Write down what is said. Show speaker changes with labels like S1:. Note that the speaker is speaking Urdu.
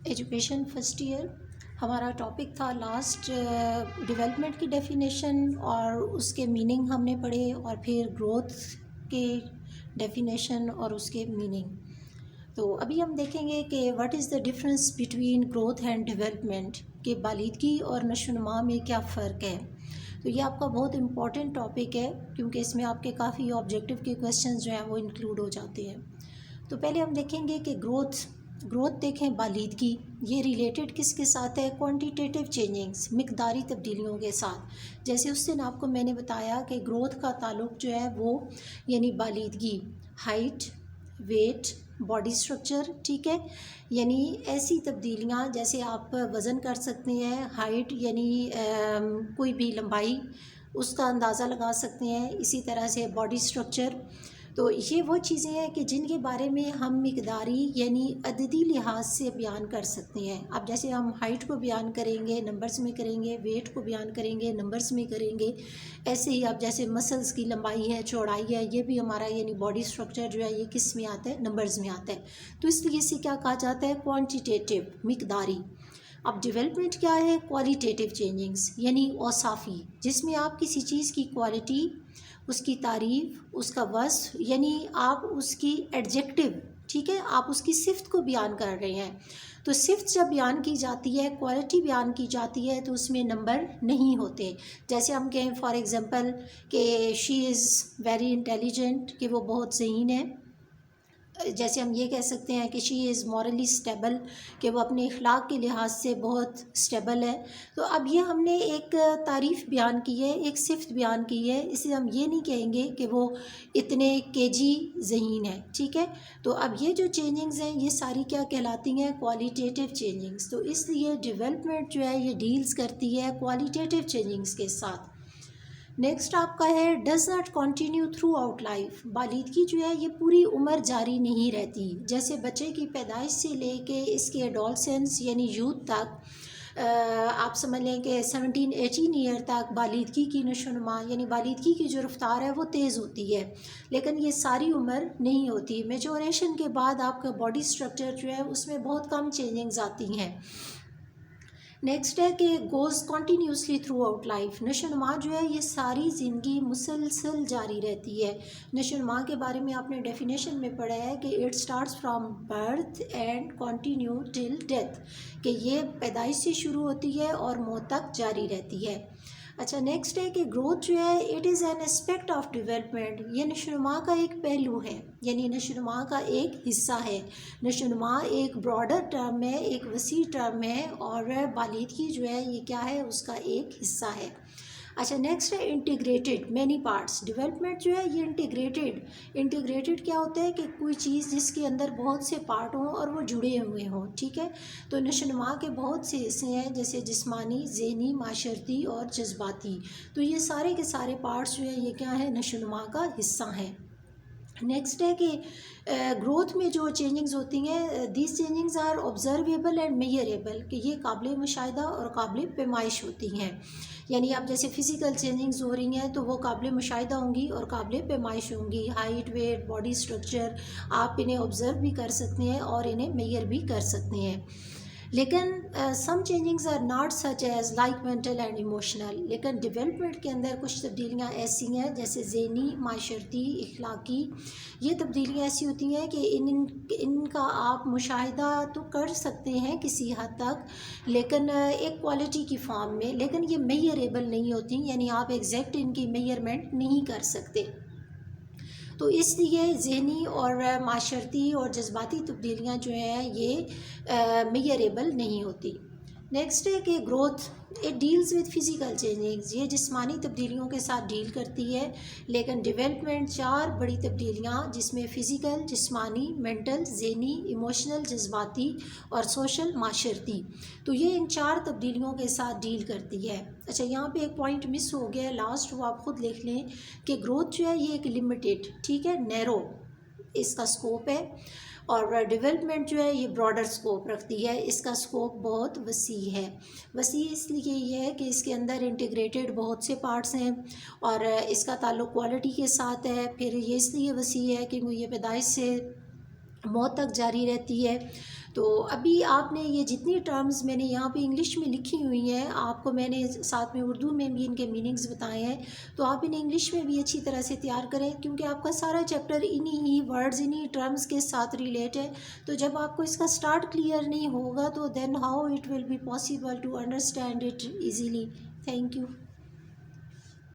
S1: ایجوکیشن فرسٹ ایئر ہمارا ٹاپک تھا لاسٹ ڈیولپمنٹ کی ڈیفینیشن اور اس کے میننگ ہم نے پڑھے، اور پھر گروتھ کے ڈیفینیشن اور اس کے میننگ. تو ابھی ہم دیکھیں گے کہ what is the difference between growth and development, کہ بالغی اور نشو و نما میں کیا فرق ہے. تو یہ آپ کا بہت امپورٹنٹ ٹاپک ہے، کیونکہ اس میں آپ کے کافی آبجیکٹیو کے کویشچنز جو ہیں وہ انکلوڈ ہو جاتے ہیں. تو پہلے ہم دیکھیں گے کہ گروتھ دیکھیں بالغی، یہ ریلیٹڈ کس کے ساتھ ہے؟ کوانٹیٹیو چینجنگز، مقداری تبدیلیوں کے ساتھ. جیسے اس دن آپ کو میں نے بتایا کہ گروتھ کا تعلق جو ہے وہ یعنی بالغی، ہائٹ، ویٹ، باڈی اسٹرکچر، ٹھیک ہے، یعنی ایسی تبدیلیاں جیسے آپ وزن کر سکتے ہیں، ہائٹ یعنی کوئی بھی لمبائی اس کا اندازہ لگا سکتے ہیں، اسی طرح سے باڈی اسٹرکچر. تو یہ وہ چیزیں ہیں کہ جن کے بارے میں ہم مقداری یعنی عددی لحاظ سے بیان کر سکتے ہیں. اب جیسے ہم ہائٹ کو بیان کریں گے نمبرز میں کریں گے، ویٹ کو بیان کریں گے نمبرز میں کریں گے، ایسے ہی اب جیسے مسلز کی لمبائی ہے، چوڑائی ہے، یہ بھی ہمارا یعنی باڈی اسٹرکچر جو ہے یہ کس میں آتا ہے؟ نمبرز میں آتا ہے. تو اس لیے اسے کیا کہا جاتا ہے؟ کوانٹیٹیو، مقداری. اب ڈیولپمنٹ کیا ہے؟ کوالیٹیٹیو چینجنگز یعنی اوصافی، جس میں آپ کسی چیز کی کوالٹی، اس کی تعریف، اس کا وصف، یعنی آپ اس کی ایڈجیکٹو، ٹھیک ہے، آپ اس کی صفت کو بیان کر رہے ہیں. تو صفت جب بیان کی جاتی ہے، کوالٹی بیان کی جاتی ہے، تو اس میں نمبر نہیں ہوتے. جیسے ہم کہیں فار ایگزامپل کہ شی از ویری انٹیلیجنٹ، کہ وہ بہت ذہین ہے. جیسے ہم یہ کہہ سکتے ہیں کہ شی از مورلی اسٹیبل، کہ وہ اپنے اخلاق کے لحاظ سے بہت اسٹیبل ہے. تو اب یہ ہم نے ایک تعریف بیان کی ہے، ایک صفت بیان کی ہے، اسے ہم یہ نہیں کہیں گے کہ وہ اتنے کے جی ذہین ہے، ٹھیک ہے. تو اب یہ جو چینجنگز ہیں یہ ساری کیا کہلاتی ہیں؟ کوالیٹیٹیو چینجنگز. تو اس لیے ڈیولپمنٹ جو ہے یہ ڈیلز کرتی ہے کوالیٹیٹیو چینجنگز کے ساتھ. نیکسٹ آپ کا ہے does not continue throughout life. بالغی جو ہے یہ پوری عمر جاری نہیں رہتی. جیسے بچے کی پیدائش سے لے کے اس کے ایڈولسنس یعنی یوتھ تک، آپ سمجھ لیں کہ 17-18 ایئر تک بالغی کی نشو و نما یعنی بالغی کی جو رفتار ہے وہ تیز ہوتی ہے، لیکن یہ ساری عمر نہیں ہوتی. میچوریشن کے بعد آپ کا باڈی اسٹرکچر جو ہے اس میں بہت کم چینجنگز آتی ہیں. نیکسٹ ہے کہ goes continuously through out life. نشو و نما جو ہے یہ ساری زندگی مسلسل جاری رہتی ہے. نشو و نما کے بارے میں آپ نے ڈیفینیشن میں پڑھا ہے کہ it starts from birth and continue till death, کہ یہ پیدائش سے شروع ہوتی ہے اور موت تک جاری رہتی ہے. اچھا، نیکسٹ ہے کہ گروتھ جو ہے it is an aspect of development. یہ نشو و نما کا ایک پہلو ہے، یعنی نشو و نما کا ایک حصہ ہے. نشو و نما ایک براڈر ٹرم ہے، ایک وسیع ٹرم ہے، اور بالغی جو ہے یہ کیا ہے؟ اس کا ایک حصہ ہے. اچھا، نیکسٹ ہے انٹیگریٹڈ مینی پارٹس. ڈیولپمنٹ جو ہے یہ انٹیگریٹڈ کیا ہوتا ہے؟ کہ کوئی چیز جس کے اندر بہت سے پارٹ ہوں اور وہ جڑے ہوئے ہوں، ٹھیک ہے. تو نشو و نما کے بہت سے حصے ہیں، جیسے جسمانی، ذہنی، معاشرتی اور جذباتی. تو یہ سارے کے سارے پارٹس جو ہیں یہ کیا ہے؟ نشو و نما کا حصہ ہیں. نیکسٹ ہے کہ گروتھ میں جو چینجنگز ہوتی ہیں، دیز چینجنگز آر آبزرویبل اینڈ میئریبل، کہ یہ قابل مشاہدہ اور قابل پیمائش ہوتی ہیں. یعنی اب جیسے فزیکل چینجنگز ہو رہی ہیں تو وہ قابل مشاہدہ ہوں گی اور قابل پیمائش ہوں گی. ہائٹ، ویٹ، باڈی اسٹرکچر، آپ انہیں آبزرو بھی کر سکتے ہیں اور انہیں میئر بھی کر سکتے ہیں. لیکن some changings are not such as like mental and emotional. لیکن ڈیولپمنٹ کے اندر کچھ تبدیلیاں ایسی ہیں جیسے ذہنی، معاشرتی، اخلاقی. یہ تبدیلیاں ایسی ہوتی ہیں کہ ان کا آپ مشاہدہ تو کر سکتے ہیں کسی حد تک، لیکن ایک کوالٹی کی فارم میں، لیکن یہ میئریبل نہیں ہوتی، یعنی آپ ایگزیکٹ ان کی میئرمنٹ نہیں کر سکتے. تو اس لیے ذہنی اور معاشرتی اور جذباتی تبدیلیاں جو ہیں یہ میئریبل نہیں ہوتی. نیکسٹ ہے کہ growth it deals with physical changings. یہ جسمانی تبدیلیوں کے ساتھ ڈیل کرتی ہے، لیکن ڈیولپمنٹ 4 بڑی تبدیلیاں جس میں فزیکل، جسمانی، مینٹل، ذہنی، ایموشنل، جذباتی اور سوشل، معاشرتی. تو یہ ان 4 تبدیلیوں کے ساتھ ڈیل کرتی ہے. اچھا، یہاں پہ ایک پوائنٹ مس ہو گیا لاسٹ، وہ آپ خود لکھ لیں کہ گروتھ جو ہے یہ ایک لمیٹڈ، ٹھیک ہے، نیرو اس کا سکوپ ہے، اور ڈیولپمنٹ جو ہے یہ براڈر سکوپ رکھتی ہے، اس کا سکوپ بہت وسیع ہے. وسیع اس لیے یہ ہے کہ اس کے اندر انٹیگریٹڈ بہت سے پارٹس ہیں، اور اس کا تعلق کوالٹی کے ساتھ ہے. پھر یہ اس لیے وسیع ہے کہ یہ پیدائش سے موت تک جاری رہتی ہے. تو ابھی آپ نے یہ جتنی ٹرمز میں نے یہاں پہ انگلش میں لکھی ہوئی ہیں، آپ کو میں نے ساتھ میں اردو میں بھی ان کے میننگز بتائے ہیں، تو آپ انہیں انگلش میں بھی اچھی طرح سے تیار کریں، کیونکہ آپ کا سارا چیپٹر انہی ہی ورڈز، انہی ٹرمز کے ساتھ ریلیٹ ہے. تو جب آپ کو اس کا سٹارٹ کلیئر نہیں ہوگا تو then how it will be possible to understand it easily. Thank you.